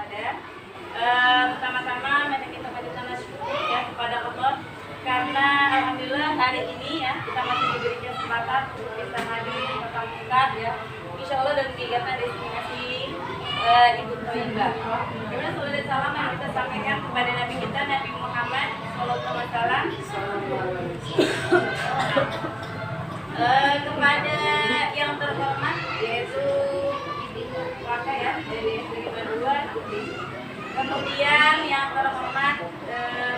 syahadah. Pertama-tama mari kita panjatkan syukur ya kepada Allah karena alhamdulillah hari ini ya kita masih diberi kesempatan untuk bisa hadir tatap muka ya. Insya Allah dan kegiatan destinasi Ibu Thoyibah. Kemudian salawat dan salam yang kita sampaikan kepada Nabi kita Nabi Muhammad SAW. Kepada yang terhormat yaitu ibu keluarga ya dari kedua. Kemudian yang terhormat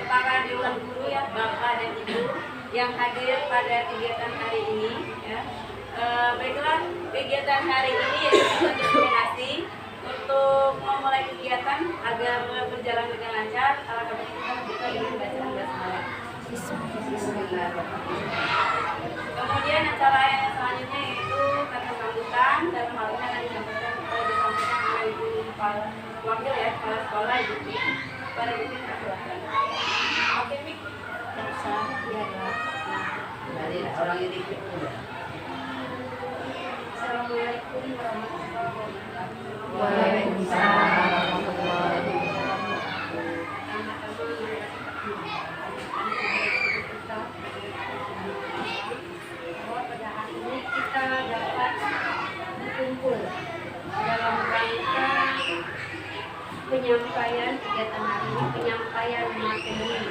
para dewan guru ya bapak dan ibu yang hadir pada kegiatan hari ini ya. Baiklah, kegiatan hari ini yaitu destinasi untuk memulai kegiatan agar berjalan dengan lancar. Alangkah baiknya kita buka dengan bacaan basmalah. Kemudian acara yang selanjutnya yaitu kata sambutan dan hal ini akan disampaikan oleh ibu wakil ya kepala sekolah Ibu Pi. Pada Ibu Pi silakan. Oke Pi. Bisa ya. Dari orang ini. Assalamualaikum warahmatullahi wabarakatuh. Waalaikumsalam warahmatullahi Pada hari ini kita dapat berkumpul dalam rangka penyampaian kegiatan hari ini, penyampaian materi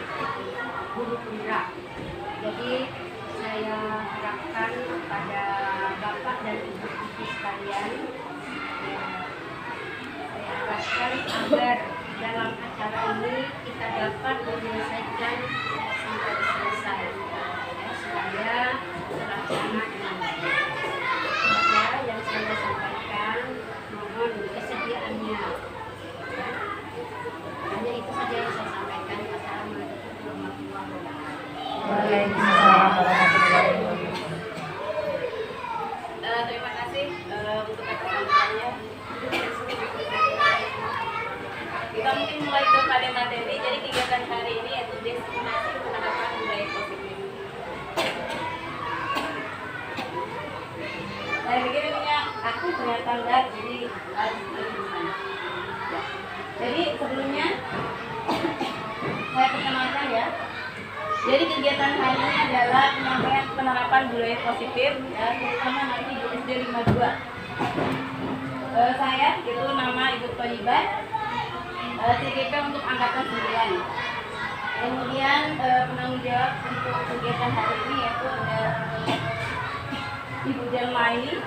guru penggerak. Jadi saya harapkan kepada Bapak dan Ibu sekalian, saya harapkan agar dalam acara ini kita dapat menyelesaikan sampai selesai supaya terlaksana dengan baik. Yang saya sampaikan, mohon kesediaannya. Hanya itu saja yang saya sampaikan. Assalamualaikum warahmatullahi wabarakatuh. Waalaikumsalam warahmatullahi wabarakatuh. Terima kasih untuk kata sambutannya. Kita mungkin mulai kepada materi. Jadi kegiatan hari ini yaitu destinasi penerapan budaya positif. Saya pikir ini aku ternyata enggak, jadi harus gimana. Jadi sebelumnya saya perkenalkan ya. Jadi kegiatan hari ini adalah penyampaian penerapan budaya positif ya, terutama nanti di SD 52. Saya itu nama Ibu Thoyibah, CGP untuk angkatan 9. Kemudian penanggung jawab untuk kegiatan hari ini yaitu ada Ibu Jalmaini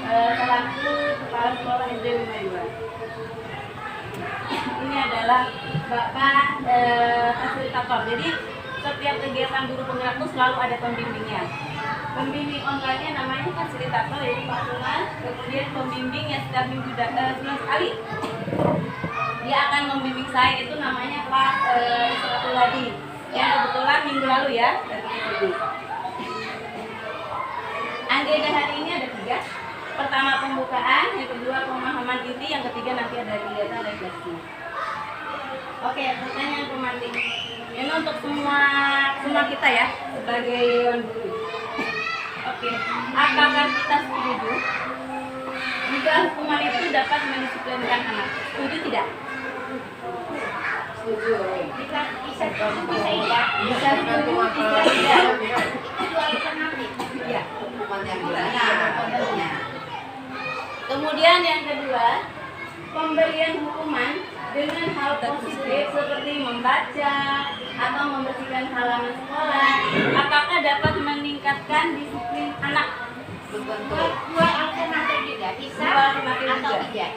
selaku kepala sekolah SD 52. Ini adalah Bapak fasilitator. Jadi setiap kegiatan guru penggerak itu selalu ada pembimbingnya. Pembimbing online-nya namanya fasilitator yaitu Pak Tuman. Kemudian pembimbing yang setiap minggu sebulan sekali dia akan membimbing saya itu namanya Pak Isratul Hadi yang kebetulan minggu lalu ya dari sini. Agenda hari ini ada 3. Pertama pembukaan, yang kedua pemahaman inti, yang ketiga nanti ada kegiatan refleksi. Oke, pertanyaan pemantik. Ini untuk semua kita ya sebagai dewan guru. Oke, apakah kita setuju jika hukuman itu dapat mendisiplinkan anak? Setuju tidak? Setuju. Bisa tidak? Bisa setuju, bisa tidak? Itu alternatif. Ya. Hukuman yang gimana? Kemudian yang kedua, pemberian hukuman dengan hal positif seperti membaca atau membersihkan halaman sekolah, apakah dapat meningkatkan disiplin anak? Dua alternatif juga bisa atau tidak?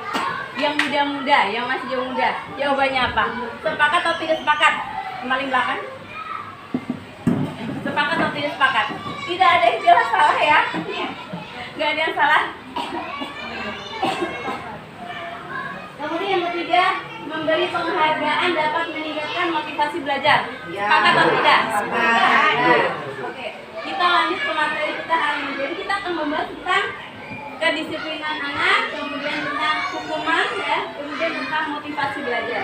Yang muda-muda, yang masih jauh muda, jawabannya apa? Sepakat atau tidak sepakat? Paling belakang. Sepakat atau tidak sepakat? Tidak ada yang jelas salah ya? Nggak ada yang salah. Kemudian yang ketiga, memberi penghargaan dapat meningkatkan motivasi belajar. Sepakat atau tidak? Sepakat. Oke, kita lanjut ke materi kita hari ini. Jadi kita akan membahas tentang kedisiplinan anak, kemudian tentang hukuman, ya, kemudian tentang motivasi belajar.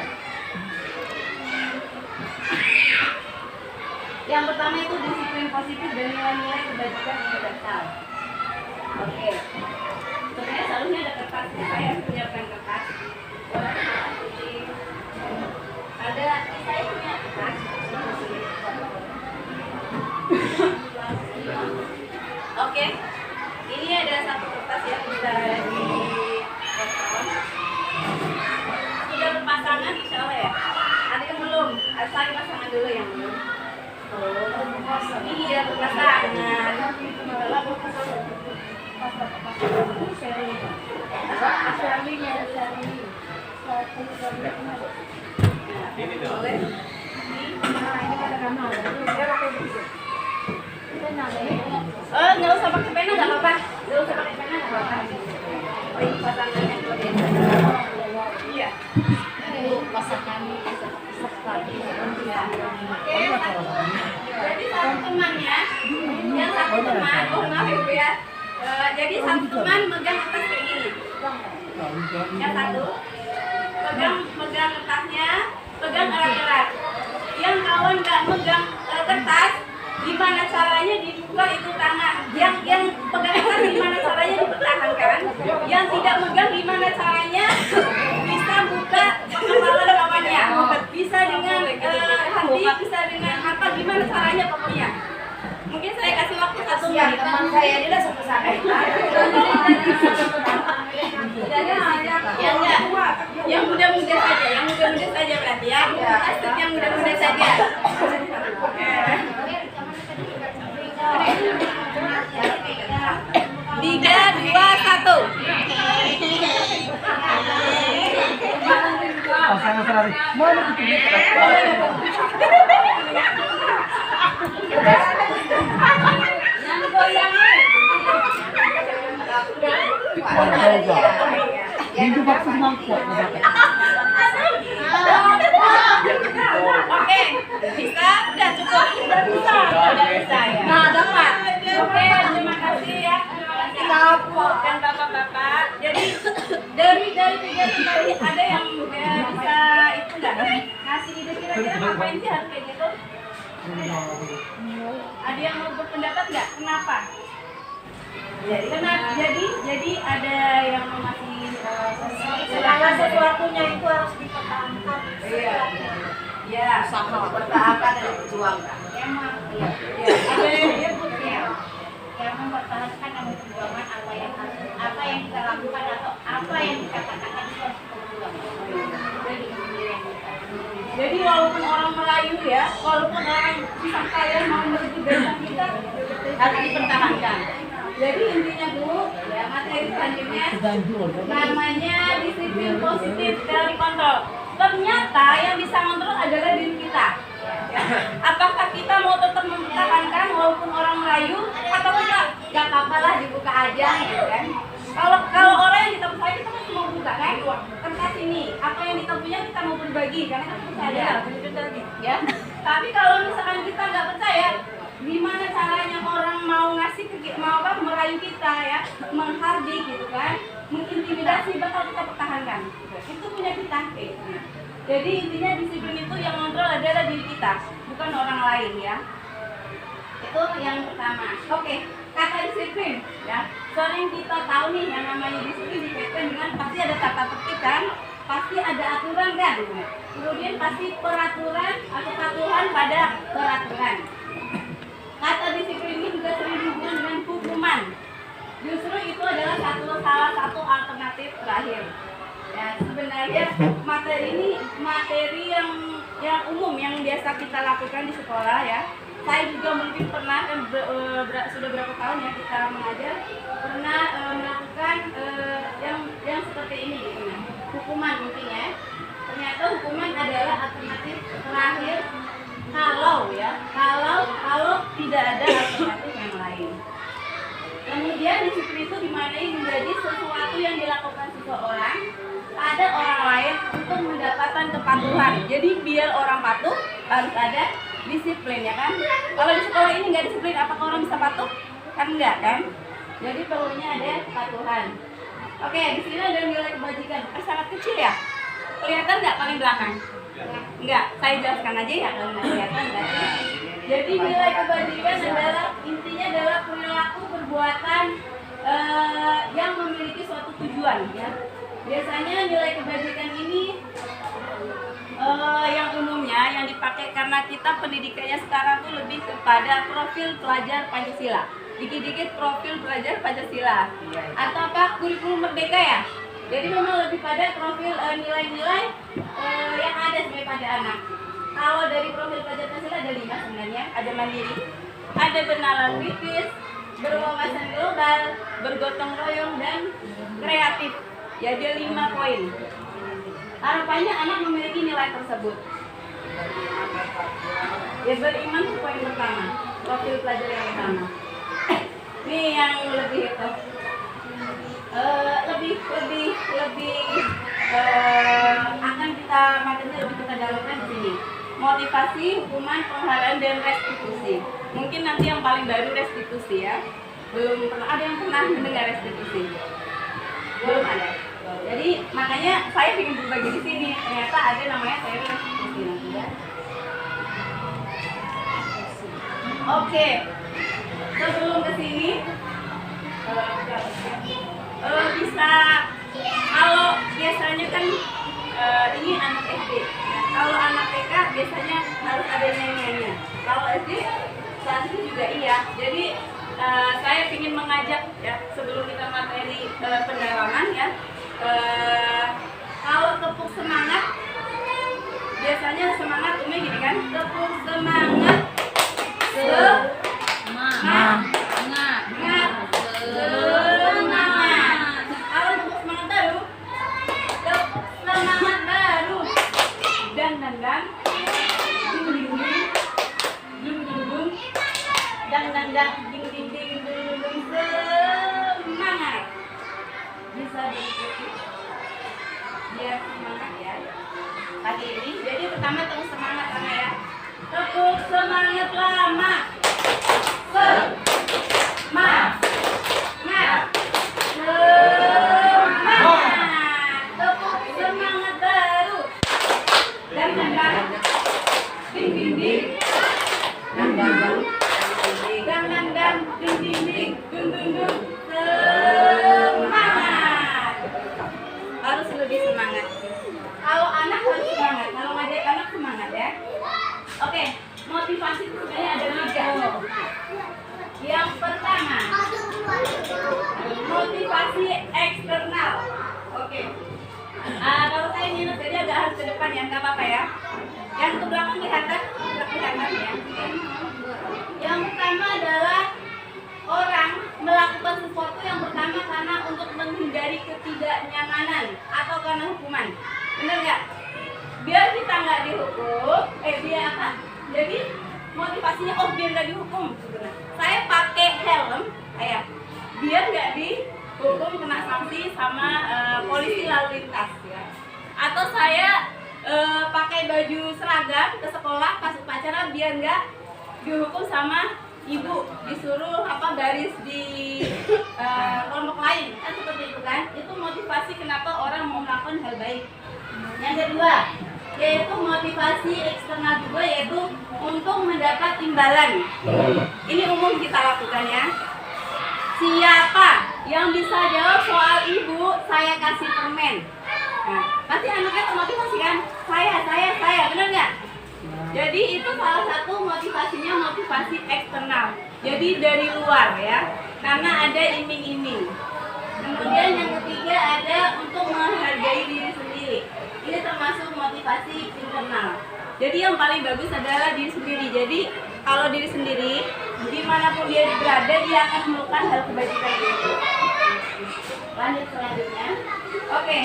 Yang pertama itu disiplin positif dan nilai-nilai kebajikan universal. Oke. Sebenarnya seharusnya ada kertas, saya menyiapkan kertas. Boleh, Iya, berpasangan. Ini dong. Boleh. Nggak usah pakai pena, nggak apa-apa. Nggak usah pakai pena, nggak apa-apa. Oh, ini pasangannya luar biasa. Iya. Pasangan Oke. Jadi satu teman ya, yang satu teman, oh maaf ya Bu ya. Jadi satu teman megang kertas kayak gini. Yang satu megang kertasnya, pegang erat-erat. Yang kawan nggak megang kertas, gimana caranya dibuka itu tangan? Yang pegang kertas gimana caranya dipertahankan? Yang tidak megang gimana caranya bisa buka kepala kawannya? Bisa dengan hati, bisa dengan apa? Gimana caranya pokoknya? Mungkin saya kasih waktu 1 menit. teman saya dia langsung ke sana. Yang muda-muda saja, yang muda-muda saja berarti ya. Asik yang muda-muda saja. 3, 2, 1. Pasangan serari. Mana itu? Yang goyangnya. Minggu vaksin kuat. Oke, bisa? Udah cukup? Udah bisa ya. Nah, dapat. Oke, terima kasih ya. Dan bapak-bapak. Jadi dari 3 tadi ada yang bisa itu nggak? Ngasih ide kira-kira ngapain sih harus kayak gitu? Ada yang mau berpendapat nggak? Kenapa? Kenapa? Jadi ada yang mau ngasih Segala sesuatunya itu harus dipertahankan. Iya. Ya, Usaha bertahankan dan diperjuangkan. emang. Iya. Ada yang dia putih. Yang mempertahankan dan memperjuangkan apa yang kita lakukan atau apa yang kita katakan itu harus diperjuangkan. Jadi walaupun orang Melayu ya, walaupun orang bisa kaya mau merebut desa kita harus dipertahankan. Jadi intinya dulu ya materi selanjutnya namanya disiplin positif dari kontrol. Ternyata yang bisa kontrol adalah diri kita. Ya. Apakah kita mau tetap mempertahankan walaupun orang Melayu atau enggak? Gak apa-apa lah dibuka aja gitu kan. Kalau orang yang kita percaya kita kan mau buka kan? Kertas ini apa yang kita punya kita mau berbagi karena kita percaya. Ya. Tapi kalau misalkan kita nggak percaya, gimana caranya orang mau ngasih mau apa merayu kita ya, menghargai gitu kan, mengintimidasi bakal kita pertahankan. Itu punya kita. Jadi intinya disiplin itu yang kontrol adalah diri kita, bukan orang lain ya. Itu yang pertama. Oke, kata disiplin ya. Sering kita tahu nih yang namanya disiplin dikaitkan dengan pasti ada tata tertib kan, pasti ada aturan kan. Kemudian pasti peraturan atau patuhan pada peraturan. Kata disiplin ini juga sering dihubungkan dengan hukuman. Justru itu adalah salah satu alternatif terakhir. Ya, sebenarnya materi ini materi yang umum yang biasa kita lakukan di sekolah ya. Saya juga mungkin pernah sudah berapa tahun ya kita mengajar pernah melakukan yang seperti ini gitu ya. Hukuman mungkin ya. Ternyata hukuman adalah alternatif terakhir kalau tidak ada alternatif yang lain. Kemudian disiplin itu dimaknai menjadi sesuatu yang dilakukan seseorang pada orang lain untuk mendapatkan kepatuhan. Jadi biar orang patuh harus ada disiplin ya kan. Kalau di sekolah ini nggak disiplin, apakah orang bisa patuh? Kan enggak kan. Jadi perlunya ada kepatuhan. Oke, di sini ada nilai kebajikan. Sangat kecil ya. Kelihatan nggak paling belakang? Enggak, saya jelaskan aja ya kalau nggak kelihatan berarti. Jadi nilai kebajikan adalah intinya adalah perilaku perbuatan yang memiliki suatu tujuan ya. Biasanya nilai kebajikan ini yang umumnya yang dipakai karena kita pendidikannya sekarang tuh lebih kepada profil pelajar Pancasila. Dikit-dikit profil pelajar Pancasila. Ataukah kurikulum merdeka ya? Jadi memang lebih pada profil nilai-nilai yang ada sebagai pada anak. Kalau dari profil pelajar Pancasila ada 5 sebenarnya. Ada mandiri, ada bernalar kritis, berwawasan global, bergotong royong, dan kreatif. Ya, ada 5 poin. Harapannya anak memiliki nilai tersebut. Ya, beriman itu poin pertama, profil pelajar yang pertama. Ini yang lebih itu, akan kita materi lebih kita dalami di sini. Motivasi, hukuman, penghargaan, dan restitusi. Mungkin nanti yang paling baru restitusi ya. Belum pernah ada yang pernah mendengar restitusi? Belum ada. Jadi makanya saya ingin berbagi di sini. Ternyata ada namanya teori restitusi nanti ya. Oke. Sebelum ke sini bisa, kalau biasanya kan ini anak SD. Kalau anak TK biasanya harus ada nyanyiannya. Kalau SD saat itu juga iya. Jadi saya ingin mengajak ya, sebelum kita materi pendalaman ya. Kalau tepuk semangat, biasanya semangat Umi gini kan, tepuk semangat, semangat. Kalau tepuk semangat baru, tepuk semangat baru, dan ding ding ding, dum dum dum, dang ding ding ding, dum dum dum, semangat. Bisa diikuti biar semangat ya. Pagi ini, jadi pertama tepuk semangat karena ya. Tepuk semangat lama. Semangat. Tepuk semangat baru. Dan ding ding ding. Dan ding ding ding. Dum dum dum. Semangat. Harus lebih semangat. Kalau anak harus semangat. Kalau ngajak anak semangat ya. Oke, motivasi itu sebenarnya ada 3. Yang pertama, motivasi eksternal. Oke. Kalau saya minus jadi agak harus ke depan ya, nggak apa-apa ya. Yang ke belakang kelihatan, nggak kelihatan ya. Yang pertama adalah orang melakukan sesuatu yang pertama karena untuk menghindari ketidaknyamanan atau karena hukuman. Benar nggak? Biar kita nggak dihukum, biar apa? Jadi motivasinya biar nggak dihukum sebenarnya. Saya pakai helm, biar nggak dihukum kena sanksi sama polisi lalu lintas ya. Atau saya pakai baju seragam ke sekolah pas upacara biar nggak dihukum sama ibu, disuruh garis di kelompok lain kan, seperti itu kan. Itu motivasi kenapa orang mau melakukan hal baik. Yang kedua, yaitu motivasi eksternal juga, yaitu untuk mendapat imbalan. Ini umum kita lakukan ya. Siapa yang bisa jawab soal ibu, saya kasih permen. Nah, pasti anaknya termotivasi kan? Saya, benar nggak? Jadi itu salah satu motivasinya, motivasi eksternal. Jadi dari luar ya, karena ada iming-iming. Kemudian yang ketiga ada untuk menghargai diri sendiri. Ini termasuk motivasi internal. Jadi yang paling bagus adalah diri sendiri. Jadi kalau diri sendiri, dimanapun dia berada, dia akan melakukan hal kebajikan itu. Lanjut selanjutnya. Oke.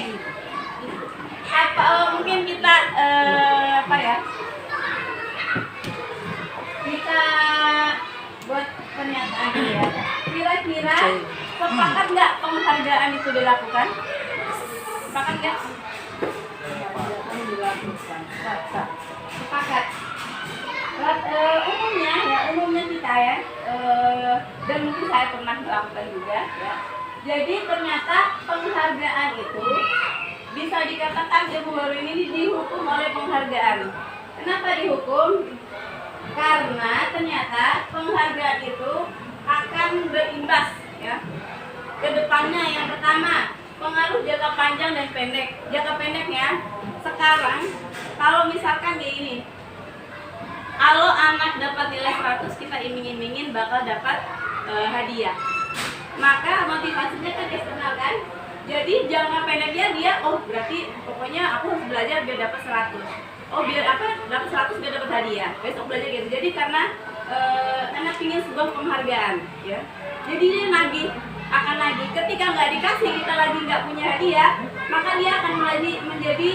Mungkin kita kita buat pernyataan ya. Kira-kira sepakat nggak penghargaan itu dilakukan? Sepakat nggak? Sepakat. Umumnya kita ya, dan mungkin saya pernah melakukan juga ya. Jadi ternyata penghargaan itu bisa dikatakan Ibu baru ini dihukum oleh penghargaan. Kenapa dihukum? Karena ternyata penghargaan itu akan berimbas ya ke depannya. Yang pertama, pengaruh jangka panjang dan pendek. Jangka pendeknya, sekarang kalau misalkan kayak ini, kalau anak dapat nilai 100, kita iming-imingin bakal dapat hadiah. Maka motivasinya kan eksternal kan. Jadi jangka pendeknya dia, berarti pokoknya aku harus belajar biar dapat 100. Biar dapat 100 biar dapat hadiah. Besok belajar gitu. Jadi karena karena pingin sebuah penghargaan, ya. Jadi dia akan nagih. Ketika nggak dikasih, kita lagi nggak punya hadiah, maka dia akan menjadi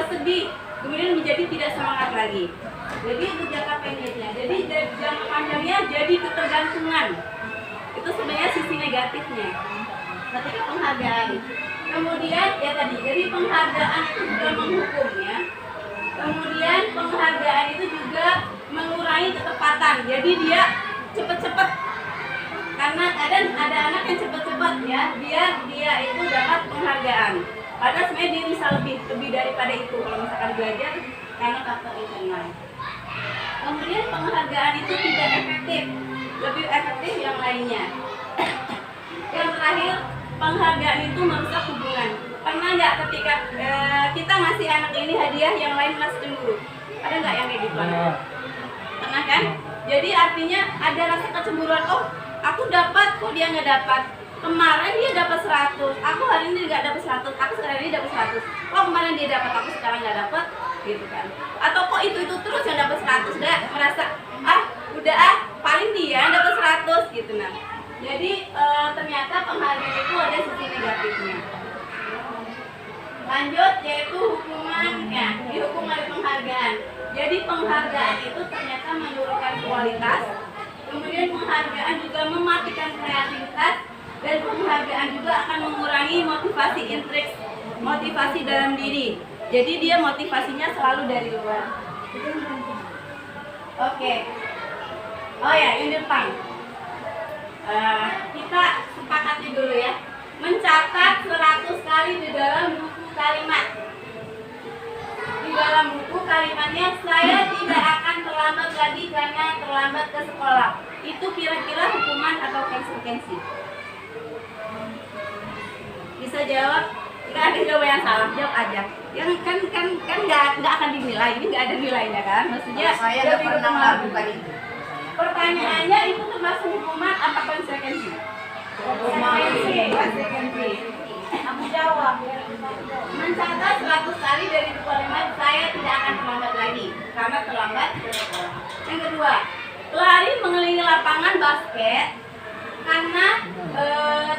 sedih, kemudian menjadi tidak semangat lagi. Jadi itu jangka pendeknya. Jadi jangka panjangnya jadi ketergantungan. Itu sebenarnya sisi negatifnya. Ketika penghargaan. Kemudian ya tadi, jadi penghargaan itu juga menghukum, ya. Kemudian penghargaan itu juga mengurangi ketepatan. Jadi dia cepet-cepet. Karena kadang ada anak yang cepet-cepet, ya. Dia itu dapat penghargaan. Padahal sebenarnya dia bisa lebih daripada itu kalau misalkan belajar karena faktor internal. Kemudian penghargaan itu tidak efektif, lebih efektif yang lainnya. Yang terakhir, penghargaan itu merusak hubungan. Pernah nggak ketika kita ngasih anak ini hadiah, yang lain masih cemburu? Ada nggak yang kayak gitu? Pernah kan? Jadi artinya ada rasa kecemburuan. Oh, aku dapat, kok dia nggak dapat? Kemarin dia dapat 100, aku hari ini nggak dapat 100, aku sekarang ini dapat 100. Oh, kemarin dia dapat, aku sekarang nggak dapat, gitu kan? Atau kok itu terus yang dapat 100, udah merasa paling dia dapat 100, gitu. Nah, jadi ternyata penghargaan itu ada sisi negatifnya. Lanjut, yaitu hukumannya, dihukum oleh penghargaan. Jadi penghargaan itu ternyata menurunkan kualitas, kemudian penghargaan juga mematikan kreativitas, dan penghargaan juga akan mengurangi motivasi intriks, motivasi dalam diri. Jadi dia motivasinya selalu dari luar. Oke. Oh ya, yang depan. Kita sepakati dulu, ya. Mencatat 100 kali di dalam buku kalimat. Di dalam buku kalimatnya, saya tidak akan terlambat lagi karena terlambat ke sekolah. Itu kira-kira hukuman atau konsekuensi? Bisa jawab? Nggak ada jawaban yang salah, jawab aja. Yang kan nggak akan dinilai, ini nggak ada nilainya kan? Maksudnya Saya nggak pernah melakukan itu. Pertanyaannya itu termasuk hukuman apa konsekuensi? Konsekuensi. Aku jawab. Mencatat 100 kali dari buku kalimat, saya tidak akan terlambat lagi karena terlambat ke sekolah. Yang kedua, lari mengelilingi lapangan basket karena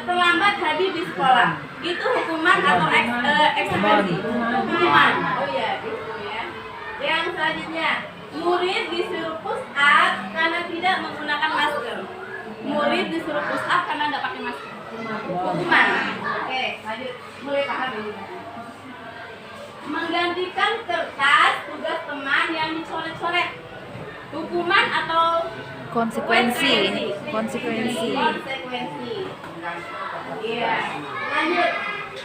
terlambat hadir di sekolah. Itu hukuman atau eksekusi? Hukuman. Oh iya, gitu ya. Yang selanjutnya, murid disuruh push up karena tidak menggunakan masker. Murid disuruh push up karena nggak pakai masker. Hukuman. Oke, lanjut. Mulai paham ini. Menggantikan kertas tugas teman yang dicoret-coret. Hukuman atau Konsekuensi. Konsekuensi. Iya. Lanjut.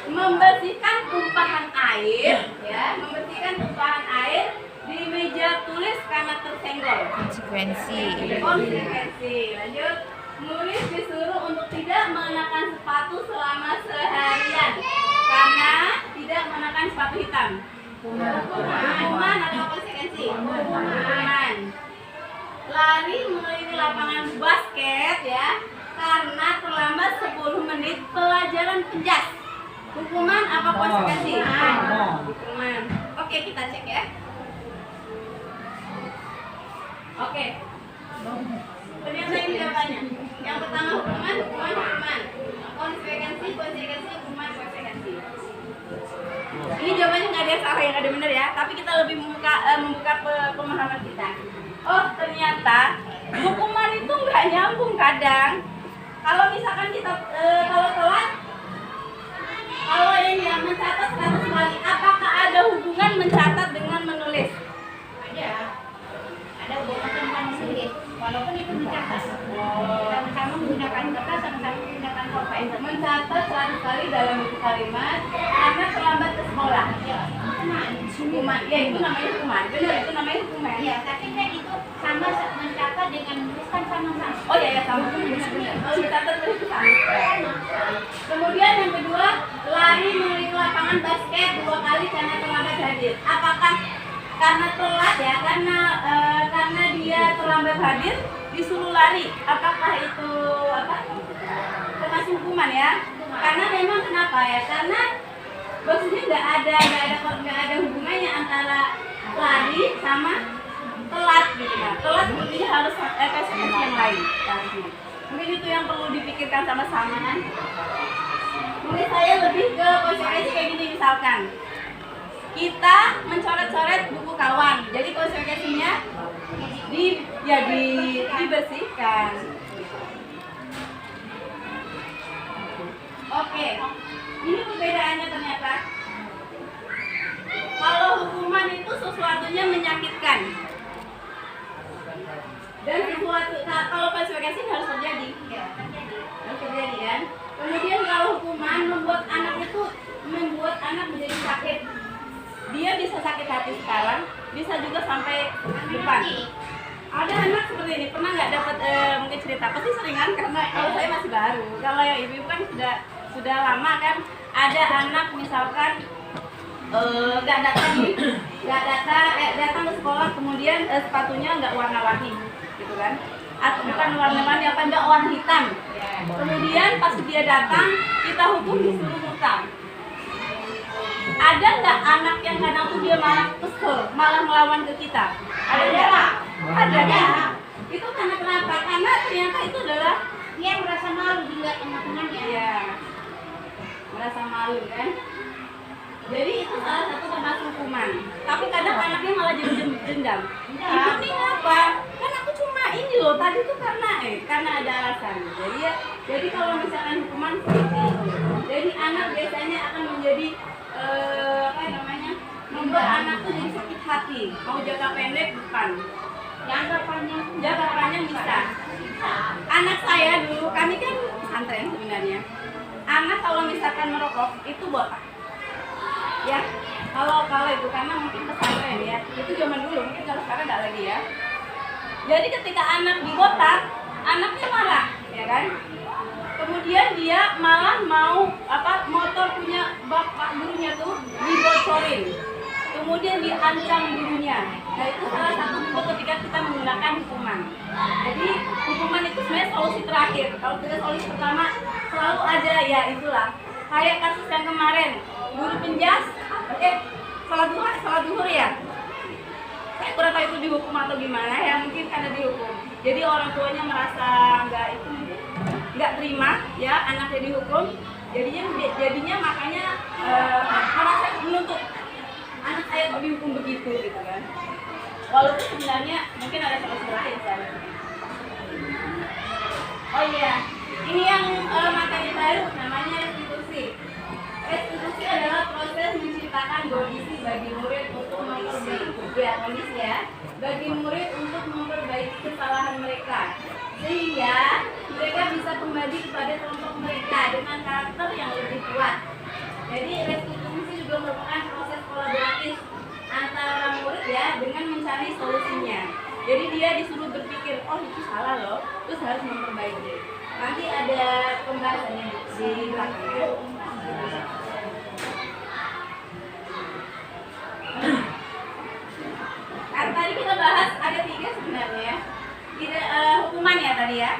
Membersihkan tumpahan air, ya. Membersihkan tumpahan air di meja tulis karena tersenggol. Konsekuensi. Konsekuensi. Lanjut. Murid disuruh untuk tidak mengenakan sepatu selama seharian karena tidak mengenakan sepatu hitam. Hukuman atau konsekuensi? Hukuman. Lari mengelilingi lapangan basket, ya, karena terlambat 10 menit pelajaran penjas. Hukuman apa konsekuensi? Hukuman. Oke, kita cek, ya. Oke. Ternyata ini jawabannya. Yang pertama hukuman. Konsekuensi, hukuman, konsekuensi. Ini jawabannya nggak ada yang salah, yang ada benar, ya. Tapi kita lebih membuka pemahaman kita. Oh, ternyata hukuman itu nggak nyambung kadang. Kalau misalkan kita kalau telat, kalau ini yang mencatat 100 kali, apakah ada hubungan mencatat dengan menulis? Ada hubungan sama menulis. Walaupun itu mencatat. Sama-sama menggunakan kertas, sama-sama menggunakan pulpen. Mencatat 100 kali dalam buku kalimat karena terlambat ke sekolah. Hukuman. Ya, itu namanya hukuman. Benar, itu namanya hukuman. Iya, tapi kan itu sama mencatat dengan menuliskan sama-sama. Oh ya, sama. Kalau mencatat itu sama. Kemudian yang kedua, lari mengelilingi lapangan basket 2 kali karena terlambat hadir. Apakah karena telat, ya, karena dia terlambat hadir disuruh lari? Apakah itu termasuk hukuman, ya? Karena memang kenapa, ya? Karena maksudnya nggak ada hubungannya antara lari sama telat, gitu Nah, kelas sepertinya harus konsekuensi yang lain harusnya. Mungkin itu yang perlu dipikirkan sama-sama kan. Mungkin saya lebih ke konsekuensi kayak gini misalkan. Kita mencoret-coret buku kawan. Jadi konsekuensinya dibersihkan. Oke. Ini perbedaannya ternyata. Kalau hukuman itu sesuatunya menyakitkan. Dan sesuatu, kalau konsekuensi harus terjadi. Harus terjadi kan. Kemudian kalau hukuman membuat anak menjadi sakit. Dia bisa sakit hati sekarang, bisa juga sampai depan. Ada anak seperti ini, pernah nggak dapat mungkin cerita? Pasti seringan karena kalau saya masih baru. Kalau yang ibu kan sudah lama kan. Ada anak misalkan nggak datang ke sekolah, kemudian sepatunya nggak warna-warni, gitu kan? Atau bukan warna-warni apa, nggak warna hitam. Kemudian pas dia datang, kita hukum disuruh hutang. Ada nggak anak yang kadang tuh dia malah kesel, malah melawan ke kita? Ada nggak? Ada ya. Itu karena kenapa? Karena ternyata itu adalah Dia merasa malu dilihat teman-temannya. iya, merasa malu kan? Jadi itu salah satu termasuk hukuman. Tapi kadang anaknya malah jadi dendam. Ibu nih ngapa? Kan aku cuma ini loh, tadi tuh karena ada alasan. Jadi kalau misalkan hukuman seperti itu, jadi anak biasanya akan menjadi membuat anak tuh jadi sakit hati, mau jangka pendek bukan, jangka panjang bisa. Anak saya dulu, kami kan pesantren sebenarnya. Anak kalau misalkan merokok itu botak. Ya, kalau itu karena mungkin pesantren ya, itu zaman dulu, mungkin kalau sekarang nggak lagi ya. Jadi ketika anak dibotak, anaknya marah, ya kan? Kemudian dia malah mau motor punya bapak gurunya tuh dibocorin, kemudian diancam gurunya. Nah itu salah satu bentuk ketika kita menggunakan hukuman. Jadi hukuman itu sebenarnya solusi terakhir. Kalau tidak solusi pertama selalu ada ya itulah. Kayak kasus yang kemarin guru penjas, salat duhur ya. Saya kurang tahu itu dihukum atau gimana ya, mungkin karena dihukum. Jadi orang tuanya merasa nggak terima ya anaknya dihukum, jadinya makanya merasa menuntut anak saya kok dihukum begitu gitu kan. Walaupun sebenarnya mungkin ada solusi lain saya. Oh iya, ini yang materi baru namanya restitusi. Restitusi adalah proses menciptakan kondisi bagi murid untuk memperbaiki kesalahan mereka, sehingga mereka bisa kembali kepada kelompok mereka dengan karakter yang lebih kuat. Jadi restitusi juga merupakan proses kolaboratif antara murid ya dengan mencari solusinya. Jadi dia disuruh berpikir, oh itu salah loh, terus harus memperbaiki. Nanti ada pembahasannya di belakangnya. Tadi kita bahas ada 3 sebenarnya. Hukuman ya tadi ya.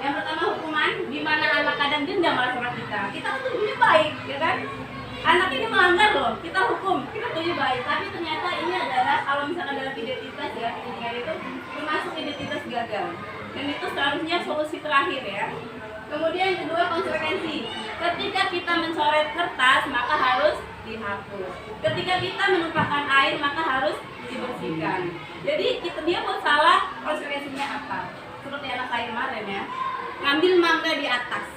Yang pertama hukuman, di mana anak kadang dendam malah sama kita. Kita tujuannya baik, ya kan? Anak ini melanggar loh, kita hukum, kita tujuh baik. Tapi ternyata ini adalah kalau misalkan dalam identitas ya, pendidikan itu termasuk identitas gagal. Dan itu seharusnya solusi terakhir ya. Kemudian kedua, konsekuensi. Ketika kita mencoret kertas, maka harus dihapus. Ketika kita menumpahkan air, maka harus dibersihkan. Jadi dia buat salah, konsekuensinya apa? Seperti anak saya kemarin ya, ngambil mangga di atas.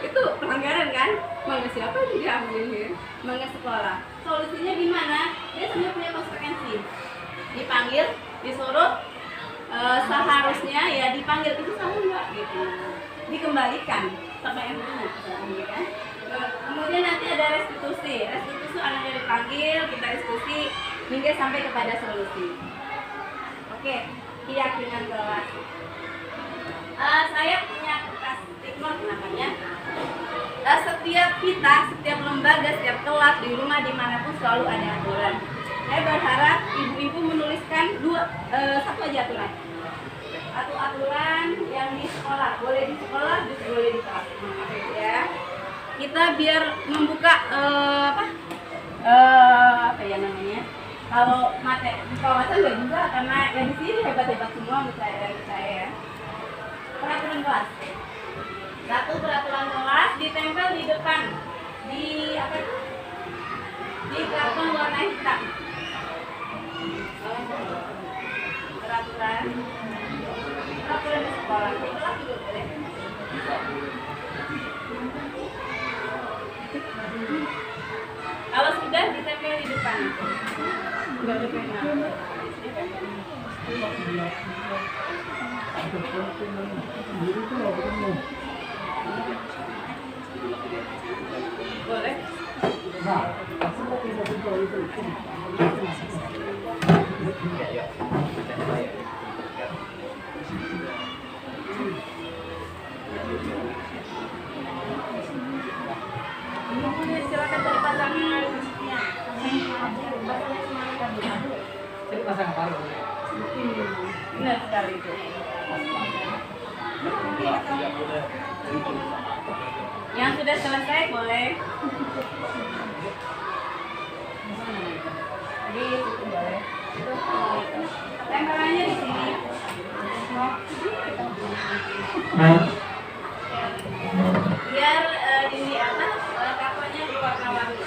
Itu pelanggaran kan? Mangga siapa yang diambil ya? Mangga sekolah. Solusinya gimana? Dia sebenarnya punya konsekuensi. Dipanggil, disuruh seharusnya ya dipanggil, itu salah nggak gitu. Dikembalikan sampai yang dulu kan? Kemudian nanti ada restitusi. Restitusi anaknya dipanggil, kita diskusi hingga sampai kepada solusi. Oke, keyakinan kelas. Saya punya kertas sticknote namanya. Setiap lembaga, setiap kelas, di rumah, dimanapun selalu ada aturan. Saya berharap ibu-ibu menuliskan satu aja aturan. Satu aturan yang di sekolah, boleh di sekolah, boleh di kelas. Ya. Kita biar membuka apa ya namanya? Kalau kawasan nggak juga, karena yang di sini hebat-hebat semua menurut saya ya. Peraturan kelas. Satu, peraturan kelas ditempel di depan di apa itu? Di karton warna hitam. Peraturan di sekolah, di kelas juga boleh. Kalau sudah ditempel di depan, nggak ada pena. Boleh. Silakan cari pasangan. Jadi pasang baru. Benar sekali itu. Yang sudah selesai boleh. Jadi itu boleh. Tempelannya di sini. Biar di atas kartonnya berwarna-warni.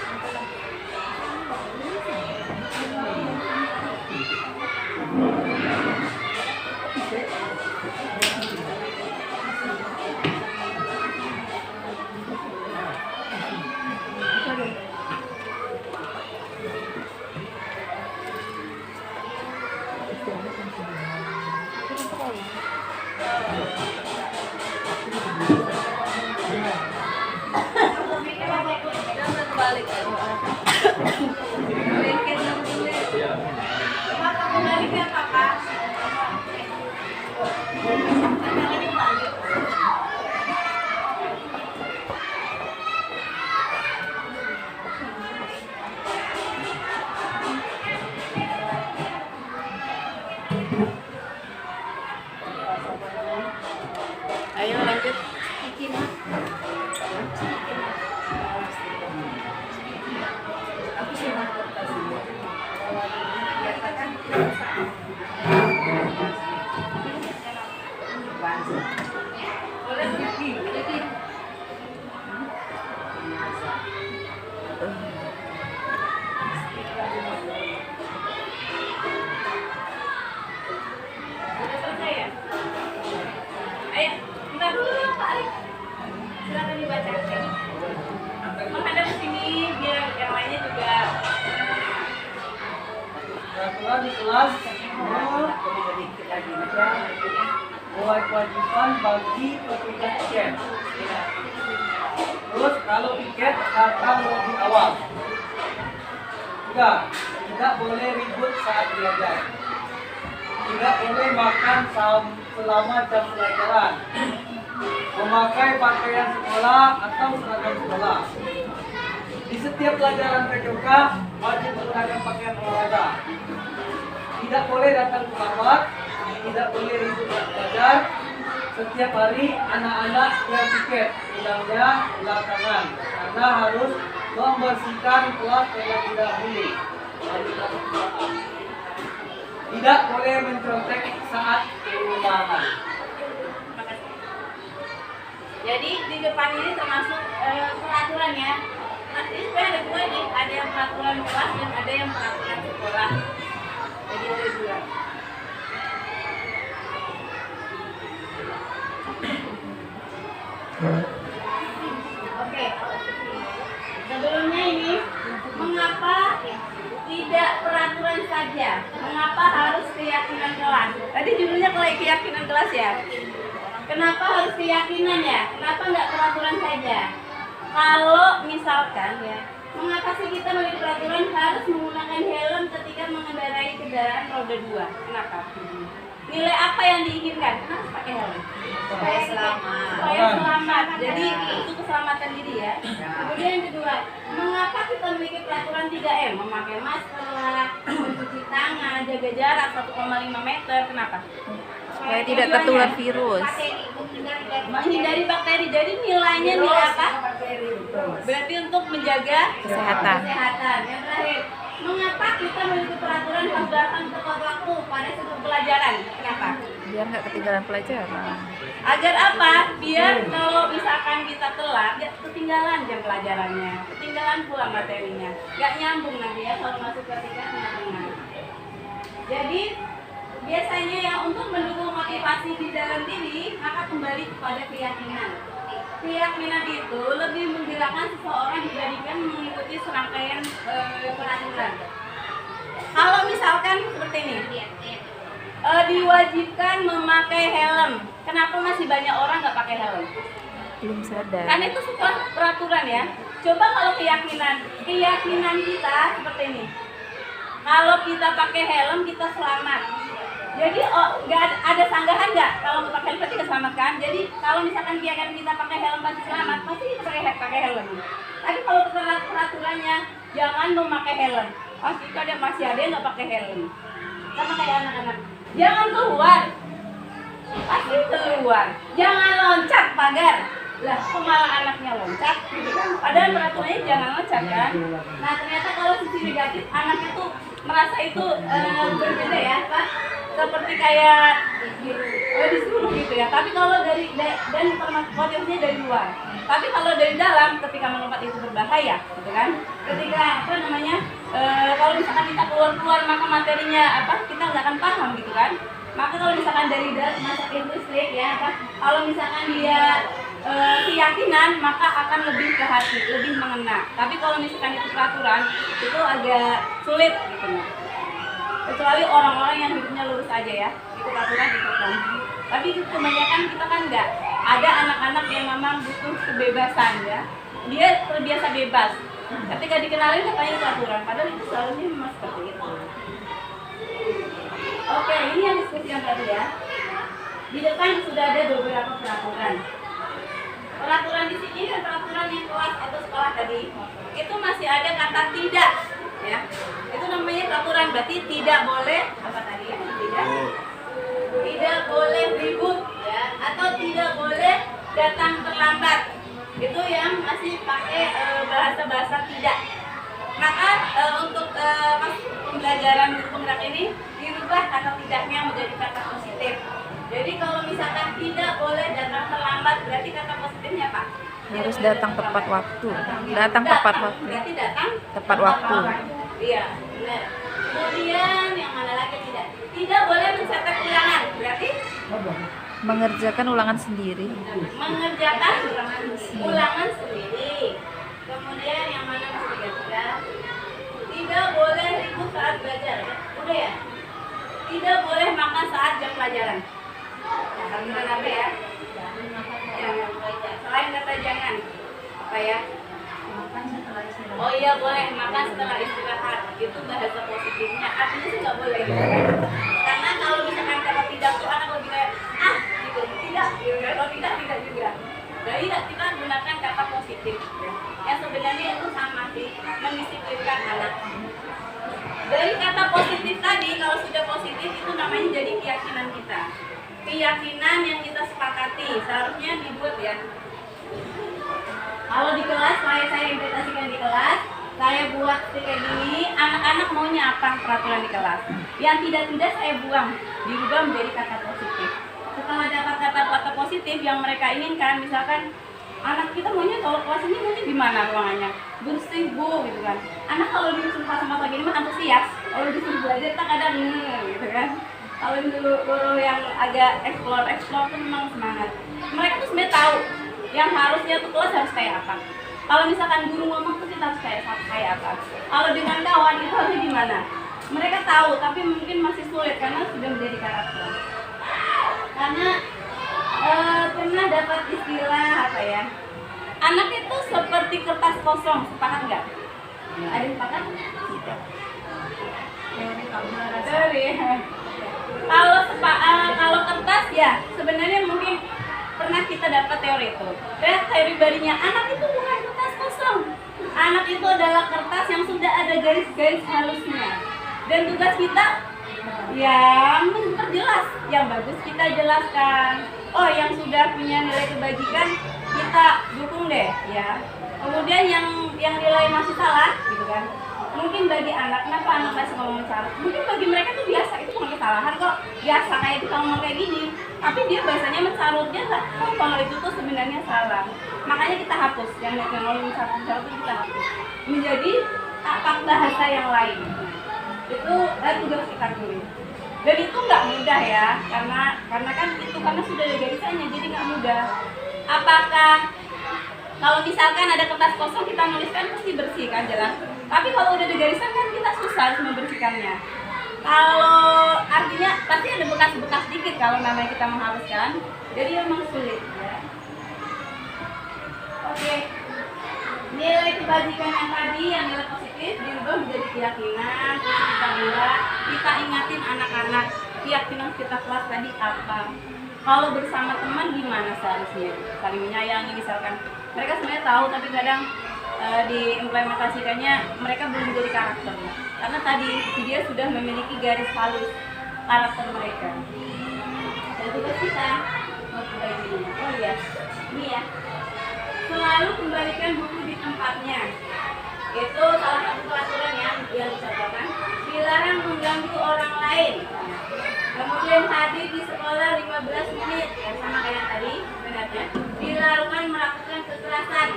Ayo lanjut. Sudah selesai ya? Ayo, bentar dulu Pak Arif. Silakan dibacakan. Menghadap ke sini biar yang lainnya juga. Peraturan di kelas mulai kewajiban bagi petugas tiket. Terus kalau tiket datang lebih awal. 3. Tidak boleh ribut saat belajar. Tidak boleh makan selama jam pelajaran. Memakai pakaian sekolah atau seragam sekolah. Di setiap pelajaran PJK wajib menggunakan pakaian olahraga. Tidak boleh datang terlambat. Tidak boleh ribut saat belajar. Setiap hari anak-anak yang tiket pulangnya belakangan karena harus membersihkan kelas terlebih dahulu. Tidak boleh mencontek saat ulangan. Jadi di depan ini termasuk peraturan ya. Nanti sebenarnya ada dua nih, ada yang peraturan kelas dan ada yang peraturan sekolah. Jadi ada dua. Oke. Sebelumnya ini, mengapa tidak peraturan saja? Mengapa harus keyakinan kelas? Tadi judulnya keyakinan kelas ya. Kenapa harus keyakinan ya? Kenapa nggak peraturan saja? Kalau misalkan ya, mengapa sih kita memiliki peraturan harus menggunakan helm ketika mengendarai kendaraan roda 2? Kenapa? Nilai apa yang diinginkan? Kenapa pakai helm? Supaya selamat. Supaya selamat. Jadi itu keselamatan diri ya. Kemudian yang kedua, mengapa kita memiliki peraturan 3M? Memakai masker lah, mencuci tangan, jaga jarak 1,5 meter. Kenapa? Supaya tidak tertular virus. Menghindari bakteri. Jadi nilainya nilai apa? Berarti untuk menjaga Kesehatan. Yang terakhir, Mengapa kita memiliki peraturan pas datang tepat waktu pada satu pelajaran? Kenapa? Biar nggak ketinggalan pelajaran. Agar apa? Biar kalau misalkan kita telat, ya ketinggalan jam pelajarannya, ketinggalan pula materinya, nggak nyambung nanti ya kalau masuk ke tingkat tengah-tengah. Jadi biasanya ya untuk mendukung motivasi di dalam diri, maka kembali kepada keyakinan. Keyakinan itu lebih menggerakkan seseorang dibandingkan mengikuti serangkaian peraturan. Kalau misalkan seperti ini, diwajibkan memakai helm. Kenapa masih banyak orang nggak pakai helm? Belum sadar. Karena itu sebuah peraturan ya. Coba kalau keyakinan kita seperti ini. Kalau kita pakai helm kita selamat. Jadi nggak ada sanggahan nggak kalau pakai helm pasti diselamatkan. Jadi kalau misalkan keyakinan kita pakai helm pasti selamat, pasti kita pakai helm. Tapi kalau peraturannya jangan memakai helm, masih ada yang nggak pakai helm. Sama kayak anak-anak. Jangan keluar, pasti keluar. Jangan loncat pagar. Lah, kok malah anaknya loncat? Gitu kan? Padahal peraturannya jangan loncat kan. Nah ternyata kalau sisi negatif anaknya tuh merasa itu berbeda ya, Pak. Seperti kayak disuruh gitu ya. Tapi kalau dan motivasinya dari luar. Tapi kalau dari dalam, ketika melompat itu berbahaya, gitu kan? Ketika kalau misalkan kita keluar maka materinya kita nggak akan paham gitu kan? Maka kalau misalkan dari dalam masuk listrik ya, kalau misalkan dia keyakinan maka akan lebih ke hati, lebih mengena. Tapi kalau misalkan itu peraturan itu agak sulit gitu. Kecuali orang-orang yang hidupnya lurus aja ya, ikut aturan ikutan. Tapi kebanyakan kita kan enggak. Ada anak-anak yang memang butuh kebebasan ya. Dia terbiasa bebas. Ketika dikenalin katanya itu aturan, padahal itu seharusnya memang seperti itu. Oke, ini yang diskusi yang tadi ya. Di depan sudah ada beberapa peraturan. Peraturan di sini dan peraturan yang kelas atau sekolah tadi itu masih ada kata tidak ya. Itu namanya peraturan, berarti tidak boleh apa tadi ya? Tidak boleh ribut ya, atau tidak boleh datang terlambat. Itu yang masih pakai bahasa-bahasa tidak. Maka untuk pembelajaran guru penggerak ini dirubah kata tidaknya menjadi kata positif. Jadi kalau misalkan tidak boleh datang terlambat, berarti kata positifnya apa? Harus datang tepat waktu. Datang tepat waktu. Berarti datang Tepat waktu. Iya, benar. Kemudian yang mana lagi tidak? Tidak boleh mencetak ulangan. Berarti Mengerjakan ulangan sendiri. mengerjakan ulangan sendiri. Kemudian yang mana masih ketiga? Tidak boleh ribut saat belajar. Udah ya? Tidak boleh makan saat jam pelajaran. Aturan apa ya? Jangan. Selain kata jangan, apa ya? Oh iya boleh makan setelah istirahat. Itu bahasa positifnya. Artinya sih nggak boleh. Karena kalau misalkan kata tidak tuh anak lebih kayak gitu. Tidak. Kalau tidak juga. Jadi kita gunakan kata positif. Yang sebenarnya itu sama sih, mendisiplinkan anak. Dari kata positif tadi, kalau sudah positif itu namanya jadi keyakinan kita. Keyakinan yang kita sepakati seharusnya dibuat ya. Kalau di kelas, saya implementasikan di kelas, saya buat kayak gini, anak-anak maunya apa peraturan di kelas. Yang tidak saya buang, dirubah menjadi kata positif. Setelah dapat kata-kata positif yang mereka inginkan, misalkan anak kita maunya kalau kelas ini maunya gimana ruangannya? Bersih bu, gitu kan. Anak kalau disuruh masa-masa gini mah antusias. Kalau disuruh belajar tak kadang gitu kan. Kalau guru yang agak explore tuh memang semangat. Mereka tuh sebenarnya tahu yang harusnya tuh kelas harus kayak apa. Kalau misalkan guru ngomong tuh kita harus kayak apa. Kalau dengan kawan itu harusnya gimana? Mereka tahu, tapi mungkin masih sulit karena sudah menjadi karakter. Karena pernah dapat istilah apa ya? Anak itu seperti kertas kosong, sepakat nggak? Ada yang sepakat? Tidak. Kalau kertas ya sebenarnya mungkin pernah kita dapat teori itu. Teori barunya anak itu bukan kertas kosong. Anak itu adalah kertas yang sudah ada garis-garis halusnya. Dan tugas kita yang memperjelas, yang bagus kita jelaskan. Oh, yang sudah punya nilai kebajikan kita dukung deh, ya. Kemudian yang nilai masih salah, gitu kan? Mungkin bagi anak, kenapa anak masih ngomong mencarut? Mungkin bagi mereka tuh biasa, itu bukan kesalahan kok. Biasa kayak kita ngomong kayak gini. Tapi dia bahasanya mencarut, dia nggak tahu kalau itu tuh sebenarnya salah. Makanya kita hapus, yang ngomong mencarut itu kita hapus. Menjadi tapak bahasa yang lain. Itu tugas kita dulu. Dan itu nggak mudah ya, karena kan itu karena sudah ada garisannya, jadi nggak mudah. Apakah kalau misalkan ada kertas kosong kita nuliskan pasti bersih kan, jelas. Tapi kalau udah ada garisan kan kita susah harus membersihkannya. Kalau artinya pasti ada bekas-bekas dikit kalau namanya kita menghapuskan, jadi memang sulit ya. Oke. Nilai kebajikan yang tadi, yang nilai positif dirubah menjadi keyakinan. Terus kita ingatin anak-anak keyakinan kita kelas tadi apa. Kalau bersama teman gimana seharusnya? Saling menyayangi misalkan. Mereka sebenarnya tahu tapi kadang diimplementasikannya mereka belum menjadi karakter. Karena tadi dia sudah memiliki garis halus karakter mereka. Dan tugas kita mau coba ini. Oh iya, ini ya. Selalu kembalikan buku di tempatnya. Itu salah satu peraturan yang dicontohkan. Dilarang mengganggu orang lain. Kemudian hadir di sekolah 15 menit, ya, sama kayak tadi sebenarnya. Dilarang melakukan kekerasan.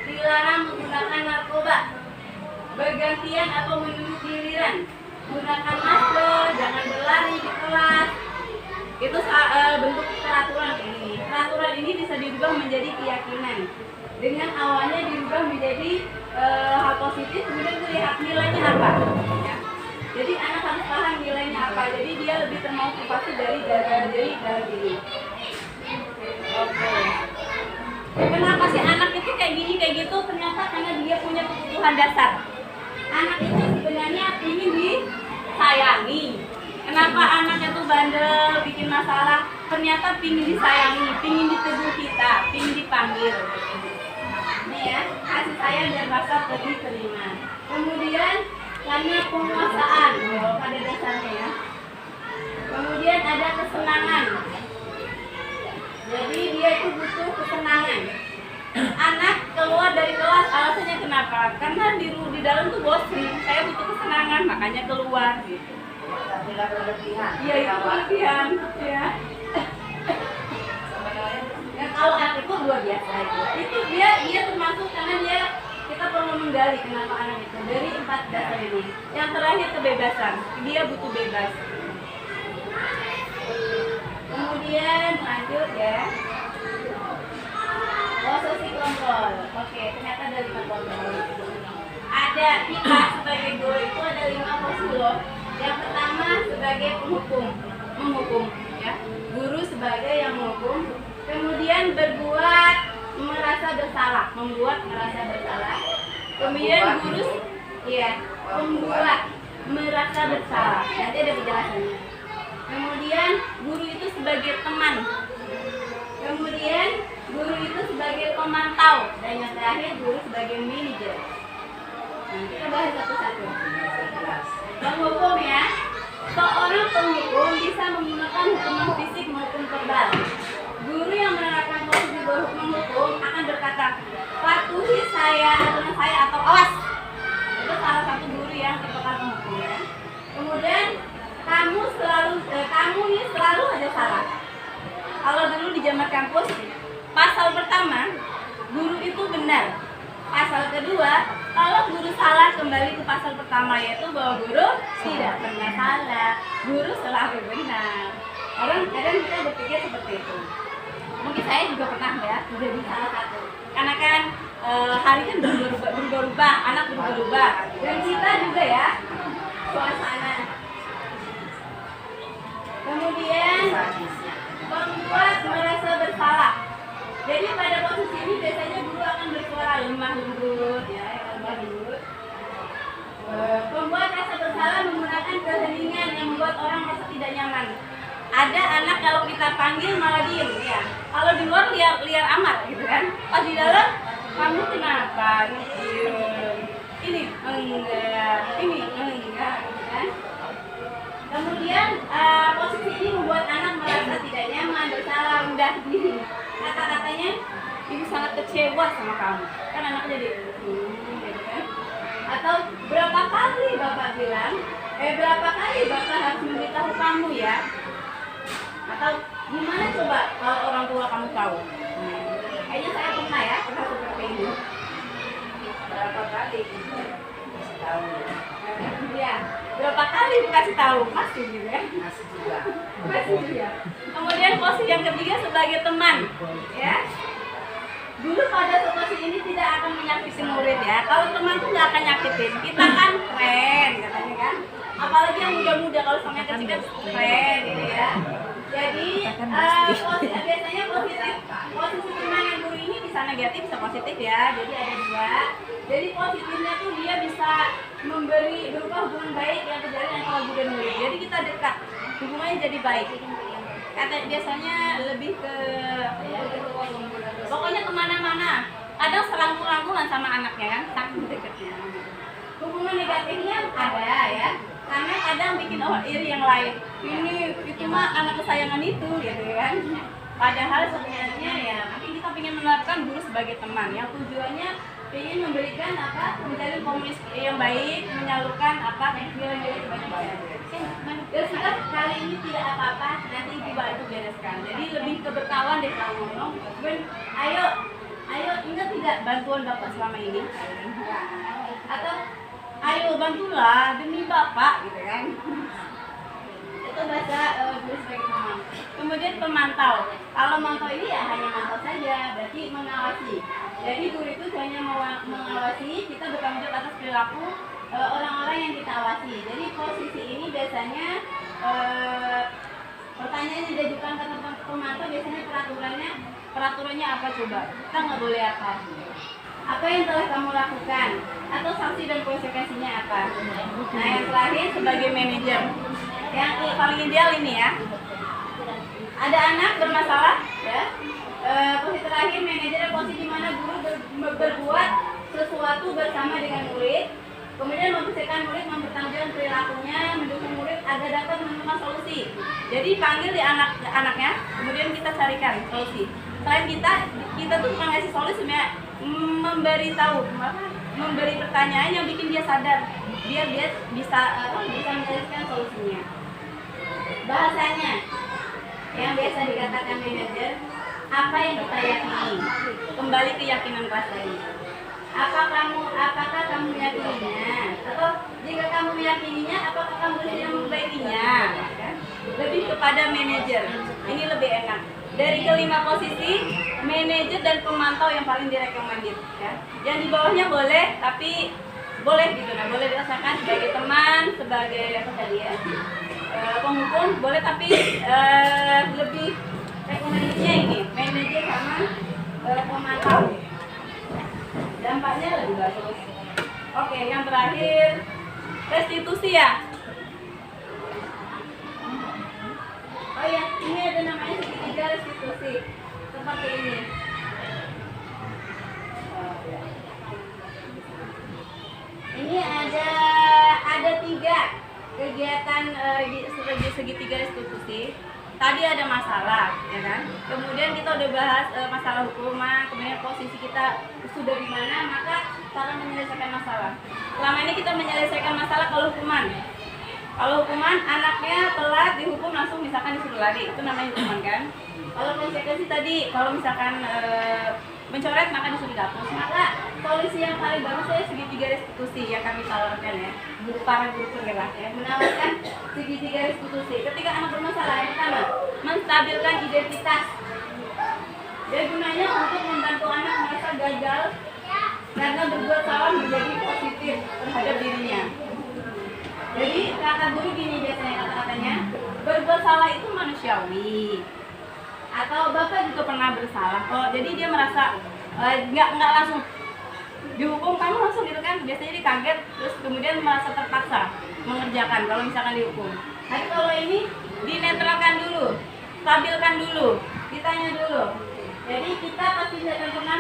Dilarang menggunakan narkoba. Bergantian atau menunggu giliran. Gunakan masker, jangan berlari di kelas. Itu bentuk peraturan ini. Peraturan ini bisa dirubah menjadi keyakinan. Dengan awalnya dirubah menjadi hal positif, kemudian dilihat nilainya apa. Ya. Jadi anak harus paham nilainya apa. Jadi dia lebih termotivasi dari dalam diri. Oke. Kenapa sih anak itu kayak gini kayak gitu? Ternyata karena dia punya kebutuhan dasar. Anak itu sebenarnya ingin disayangi. Kenapa anaknya tuh bandel, bikin masalah? Ternyata pingin disayangi, pingin ditegur kita, pingin dipanggil. Ini ya, kasih sayang dan rasa terima. Kemudian karena penguasaan, pada dasarnya ya. Kemudian ada kesenangan. Jadi dia itu butuh kesenangan. Anak keluar dari kelas alasannya kenapa? Karena di dalam tuh bosan. Saya butuh kesenangan, makanya keluar gitu. Iya itu berlebihan, ya. Dan kalau anak itu luar biasa itu dia termasuk karena kita perlu menggali kenapa anak itu dari 4 dasar ini. Yang terakhir kebebasan, dia butuh bebas. Kemudian lanjut ya. Posisi kontrol. Oke, ternyata ada 5 kontrol. Ada kita sebagai guru itu ada 5 posisi loh. Yang pertama sebagai menghukum ya. Guru sebagai yang menghukum. Kemudian membuat merasa bersalah. Kemudian guru membuat merasa bersalah. Nanti ada penjelasannya. Kemudian guru itu sebagai teman. Kemudian guru itu sebagai pemantau. Dan yang terakhir guru sebagai manajer. Nah, kita bahas satu-satu. Penghukum ya. Seorang penghukum bisa menggunakan hukuman fisik maupun verbal. Guru yang menerapkan posisi menghukum akan berkata, patuhi aturan saya atau awas. Itu salah satu guru yang tipe penghukum ya. Kemudian kamu ini selalu aja salah. Kalau dulu di zaman kampus, pasal pertama guru itu benar. Pasal kedua, kalau guru salah kembali ke pasal pertama, yaitu bahwa guru tidak pernah salah, guru selalu benar. Orang kadang kita berpikir seperti itu. Mungkin saya juga pernah ya menjadi salah satu. Karena kan hari kan berubah-ubah, anak berubah-ubah, dan kita juga ya suasana. Kemudian membuat merasa bersalah. Jadi pada posisi ini biasanya guru akan bersuara lemah lembut ya, lemah lembut. Membuat rasa bersalah menggunakan keheningan yang membuat orang merasa tidak nyaman. Ada anak kalau kita panggil malah diem ya. Kalau di luar liar amat gitu kan. Pas di dalam, kamu kenapa? Ini enggak, ini enggak gitu kan. Kemudian posisi ini membuat anak merasa tidak nyaman, bersalah, udah gini. Kata-katanya, ibu sangat kecewa sama kamu. Kan anak jadi gitu kan. Atau berapa kali Bapak bilang, berapa kali Bapak harus memberitahu kamu ya? Atau gimana coba kalau orang tua kamu tahu? Kayaknya saya pernah ya, pernah seperti ini. Berapa kali kasih tahu? Ya, berapa kali dikasih tahu? Masih gitu ya? Masih juga. Masih juga. Kemudian posisi yang ketiga sebagai teman, ya. Dulu pada situasi ini tidak akan menyakiti murid ya. Kalau teman tuh nggak akan nyakitin. Kita kan keren katanya kan. Apalagi yang muda-muda, kalau sama yang kecil kan keren gitu ya. Jadi biasanya posisi teman yang guru ini bisa negatif bisa positif ya. Jadi ada dua. Jadi positifnya tuh dia bisa memberi berupa hubungan baik yang terjalin antara guru dan murid. Jadi kita dekat, hubungannya jadi baik. Kata biasanya lebih ke pokoknya kemana-mana. Kadang serangkul-rangkulan sama anaknya kan, saking dekatnya. Hubungan negatifnya ada ya, karena kadang bikin orang iri yang lain. Ini itu mah anak kesayangan itu, gitu kan. Padahal sebenarnya ya, mungkin kita ingin menerapkan guru sebagai teman, yang tujuannya ingin memberikan menjalin komunikasi yang baik, menyalurkan nilai-nilai kebaikan. Dan sudah kali ini tidak apa-apa, nanti ibu bantu bereskan. Jadi lebih ke berkawan deh kalau ngomong. Ayo ingat tidak bantuan bapak selama ini? Atau ayo bantulah demi bapak, gitu kan? Itu bahasa guru sebagai teman. Kemudian pemantau. Kalau mantau ini ya hanya mantau saja, berarti mengawasi. Jadi guru itu hanya mengawasi, kita bertanggung jawab atas perilaku orang-orang yang kita awasi. Jadi posisi ini biasanya pertanyaan yang diajukan ke tempat pemantau biasanya peraturannya apa coba? Kita nggak boleh apa? Apa yang telah kamu lakukan? Atau sanksi dan konsekuensinya apa? Nah yang terakhir sebagai manajer, yang paling ideal ini ya. Ada anak bermasalah, ya. Posisi terakhir manajer posisi di mana guru berbuat sesuatu bersama dengan murid, kemudian membersihkan murid, mempertanggungjawabkan perilakunya, mendukung murid agar dapat menemukan solusi. Jadi panggil di anaknya, kemudian kita carikan solusi. Selain kita tuh bukan ngasih solusi, memberi pertanyaan yang bikin dia sadar, biar dia bisa menyelesaikan solusinya. Bahasanya yang biasa dikatakan manajer, apa yang kita yakini, kembali ke keyakinan kelas tadi. Apakah kamu meyakininya? Atau jika kamu meyakininya, apakah kamu sudah membaikinya? Lebih kepada manajer, ini lebih enak. Dari kelima posisi, manajer dan pemantau yang paling direkomendasi. Ya. Yang di bawahnya boleh, tapi boleh gitu, nah boleh dirasakan sebagai teman, sebagai apa tadi ya, penghukum, boleh, tapi lebih rekomendasinya ini manajer sama pemantau. Dampaknya lebih bagus. Oke, yang terakhir restitusi ya. Oh ya, ini ada namanya segitiga restitusi seperti ini. Ini ada 3 kegiatan segitiga restitusi. Tadi ada masalah, ya kan? Kemudian kita udah bahas masalah hukuman, kemudian posisi kita sudah di mana, maka cara menyelesaikan masalah. Selama ini kita menyelesaikan masalah kalau hukuman. Kalau hukuman, anaknya telat dihukum langsung misalkan disuruh lari, itu namanya hukuman kan? Kalau konsekuensi tadi, kalau misalkan mencoret maka disuruh dihapus. Maka solusi yang paling bagus saya segitiga restitusi yang kami tawarkan ya, para guru penggerak ya, menawarkan segitiga restitusi. Ketika anak bermasalah, yang pertama menstabilkan identitas. Jadi gunanya untuk membantu anak merasa gagal karena berbuat salah menjadi positif terhadap dirinya. Jadi kata guru gini biasanya kata-katanya, berbuat salah itu manusiawi. Atau bapak juga pernah bersalah. Oh, jadi dia merasa nggak langsung dihukum, kamu langsung gitu kan? Biasanya dia kaget, terus kemudian merasa terpaksa mengerjakan kalau misalkan dihukum. Tapi kalau ini dinetralkan dulu, stabilkan dulu, ditanya dulu. Jadi kita pasti tidak pernah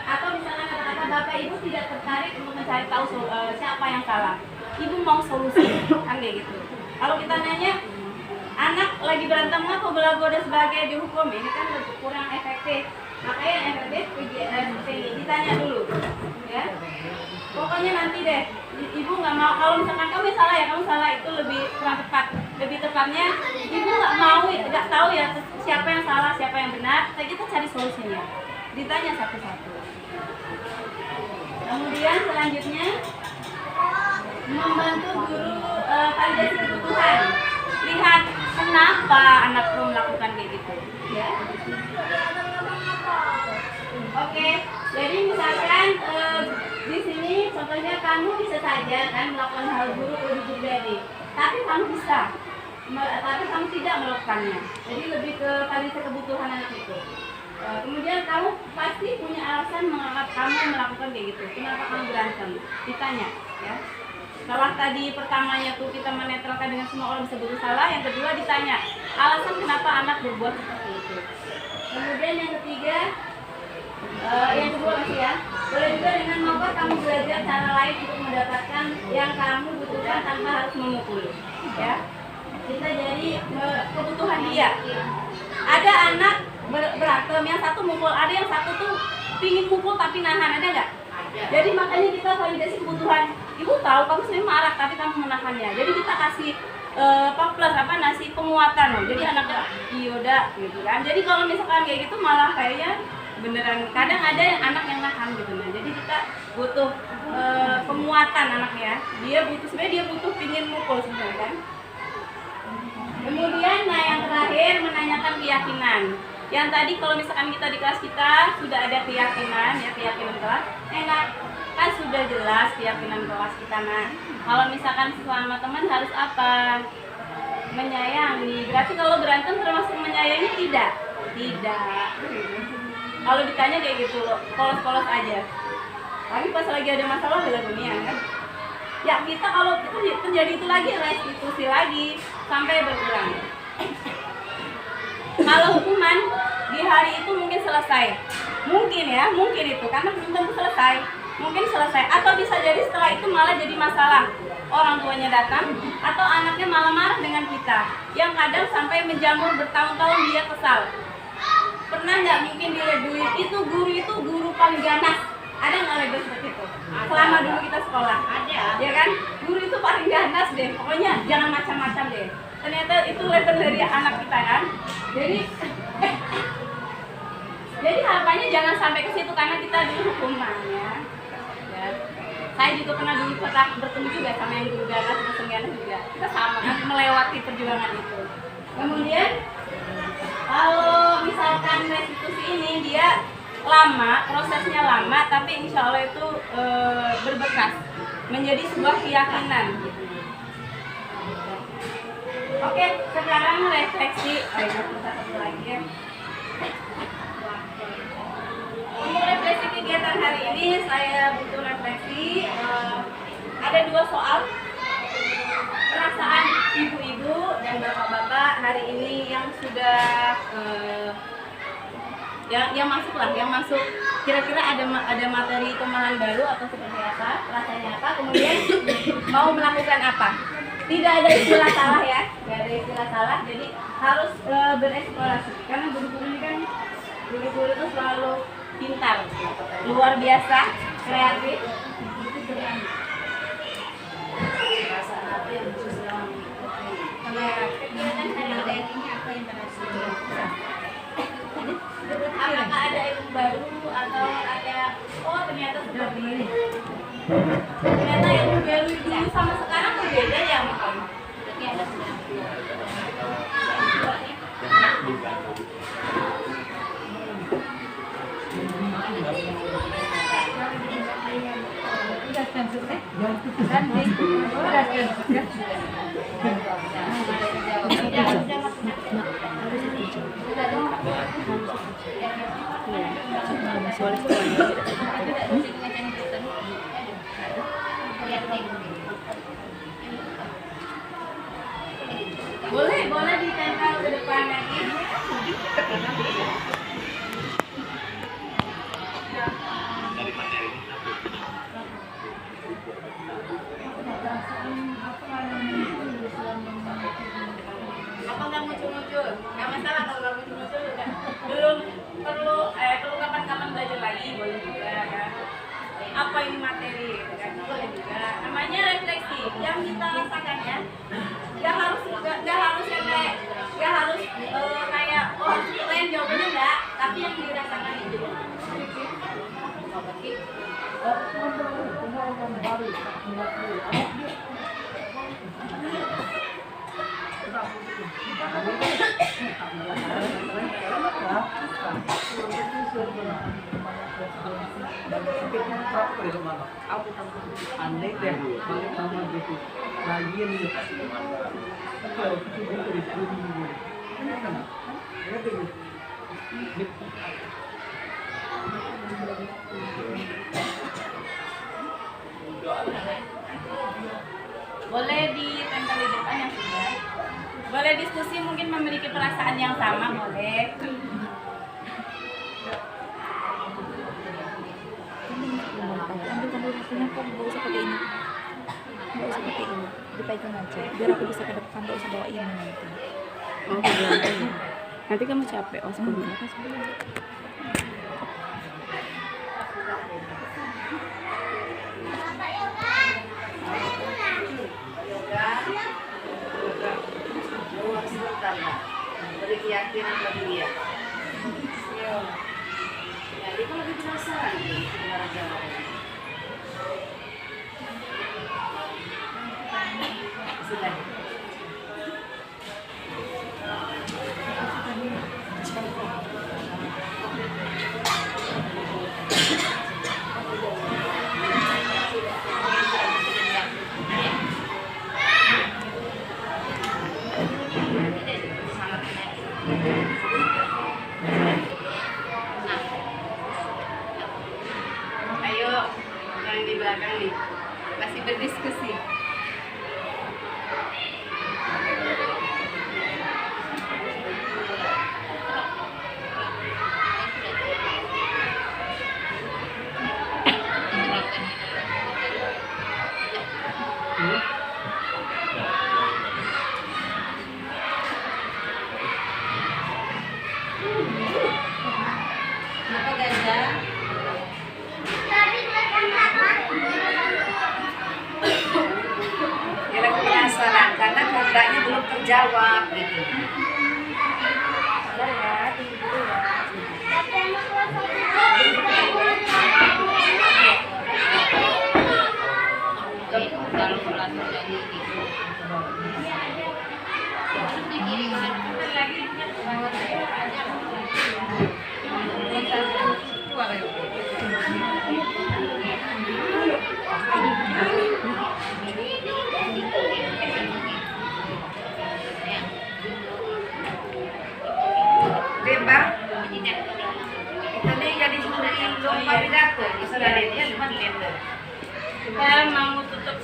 atau misalkan kata-kata bapak ibu tidak tertarik untuk mencari tahu siapa yang salah. Ibu mau solusi, kan kayak gitu. Kalau kita nanya anak lagi berantem apa belagu dan sebagainya dihukum, ini kan kurang efektif. Makanya yang efektif seperti ini, ditanya dulu. ya. Pokoknya nanti deh, ibu nggak mau kalau misalkan kamu salah ya kamu salah, itu lebih kurang tepat. Lebih tepatnya ibu nggak mau, nggak tahu ya siapa yang salah siapa yang benar. Kita cari solusinya, ditanya satu-satu. Kemudian selanjutnya membantu guru validasi kebutuhan. Lihat kenapa anak perlu melakukan kayak gitu, ya. Oke, jadi misalkan di sini contohnya kamu bisa saja kan melakukan hal buruk lebih pribadi, tapi kamu bisa, tapi kamu tidak melakukannya. Jadi lebih ke validasi kebutuhan anak itu. Kemudian kamu pasti punya alasan mengapa kamu melakukan kayak gitu. Kenapa kamu berantem? Ditanya, ya. Setelah tadi pertamanya tuh kita menetralkan dengan semua orang bisa bersalah, yang kedua ditanya alasan kenapa anak berbuat seperti itu. Kemudian yang ketiga, yang kedua masih ya, boleh juga dengan membuat kamu belajar cara lain untuk mendapatkan yang kamu butuhkan tanpa harus memukul, ya. Kita jadi kebutuhan dia. Ada anak berantem, yang satu mukul, ada yang satu tuh pingin mukul tapi nahan, ada nggak? Jadi makanya kita validasi kebutuhan. Ibu tahu kamu sebenarnya marah tapi kamu menahannya. Jadi kita kasih plus nasi penguatan loh. Jadi anaknya iya gitu kan. Jadi kalau misalkan kayak gitu malah kayaknya beneran kadang ada anak yang nahan gitu. Nah, jadi kita butuh penguatan anaknya. Dia butuh pingin mukul sebenarnya kan. Kemudian yang terakhir menanyakan keyakinan. Yang tadi kalau misalkan kita di kelas kita sudah ada keyakinan kelas, enak kan sudah jelas keyakinan kelas kita. Nah, kalau misalkan selama teman harus apa? Menyayangi. Berarti kalau berantem termasuk menyayangi tidak? Tidak. Kalau ditanya kayak gitu loh, polos-polos aja. Tapi pas lagi ada masalah bela dunia kan? Ya kita kalau terjadi itu lagi restitusi lagi sampai berkurang. Kalau hukuman di hari itu mungkin selesai, mungkin itu karena belum tentu selesai, mungkin selesai atau bisa jadi setelah itu malah jadi masalah, orang tuanya datang atau anaknya malah marah dengan kita, yang kadang sampai menjamur bertahun-tahun dia kesal. Pernah nggak mungkin dilabeli itu guru paling ganas? Ada nggak label seperti itu? Selama dulu kita sekolah ada, ya kan? Guru itu paling ganas deh, pokoknya jangan macam-macam deh. Ternyata itu label dari anak kita kan. Jadi harapannya jangan sampai ke situ karena kita dulu hukuman ya. Saya juga pernah bertemu juga sama yang guru ganas atau ganas juga. Kita sama kan melewati perjuangan itu. Kemudian kalau misalkan restitusi ini dia lama, prosesnya lama, tapi insya Allah itu berbekas menjadi sebuah keyakinan. Oke, sekarang refleksi. Satu lagi ya. Untuk refleksi kegiatan hari ini saya butuh refleksi. Ada 2 soal. Perasaan ibu-ibu dan bapak-bapak hari ini yang sudah yang masuk kira-kira ada materi pemahaman baru atau seperti apa, rasanya apa, kemudian mau melakukan apa. Tidak ada istilah salah ya, tidak ada istilah salah, jadi harus bereksplorasi karena guru-guru ini kan guru-guru itu selalu pintar, luar biasa, kreatif. Kegiatan hari ini apa yang berhasil? Apakah ada ilmu baru atau ada ternyata seperti ini? Ternyata ilmu baru dulu sama sekarang berbeda ya mungkin. Boleh ditempel ke depan lagi. Dari materi Apa nggak muncul-muncul? Nggak masalah kalau nggak muncul-muncul juga. Belum perlu kapan-kapan belajar lagi boleh juga kan. apa ini materi gitu kan. Boleh juga namanya refleksi yang kita rasakan ya, nggak harus yang kayak kayak oh harus keren jawabannya enggak, tapi yang dirasakan itu. Aneh deh, balik sama gitu. Lain gitu. Kalau itu dari dulu. Ya deh. Boleh ditempel di depan yang sudah. Boleh diskusi mungkin memiliki perasaan yang sama boleh. Ambil HP-nya kok, nggak usah pakai ini. Nggak usah pakai ini, dipegang aja. Biar aku bisa ke depan, nggak usah bawa ini nanti. Oh, kebetulan. Nanti kamu capek. Oh, sebentar. Beri keyakinan bagi dia. Jadi kalau lebih penasaran sudah. Ayo, yang di belakang nih masih berdiskusi. Kenapa gajah? Dia lagi penasaran karena kodanya belum terjawab gitu. Bang, itu nih jadi lomba pidato, sudah dia cuma lihat. Kita mau tutup.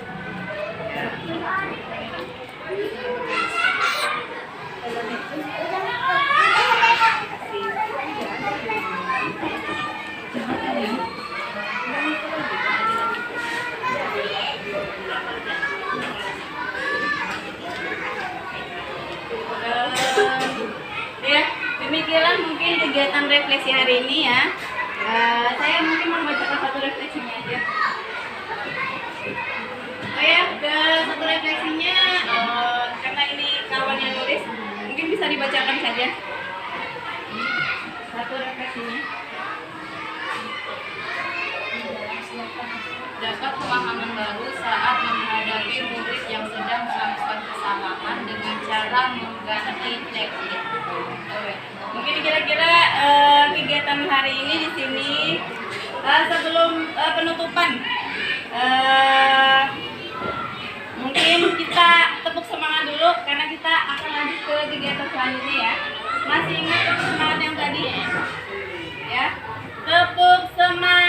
Ya, demikianlah mungkin kegiatan refleksi hari ini ya. Saya mungkin membacakan satu refleksinya aja. Ke satu refleksinya, karena ini kawan yang nulis, mungkin bisa dibacakan saja. Satu refleksinya. Dapat pemahaman baru saat menghadapi murid yang sedang melakukan kesalahan dengan cara mengganti teknik. Mungkin kira-kira kegiatan hari ini di sini sebelum penutupan, mungkin kita tepuk semangat dulu karena kita akan lanjut ke kegiatan selanjutnya ya. Masih ingat tepuk semangat yang tadi? Ya, tepuk semangat.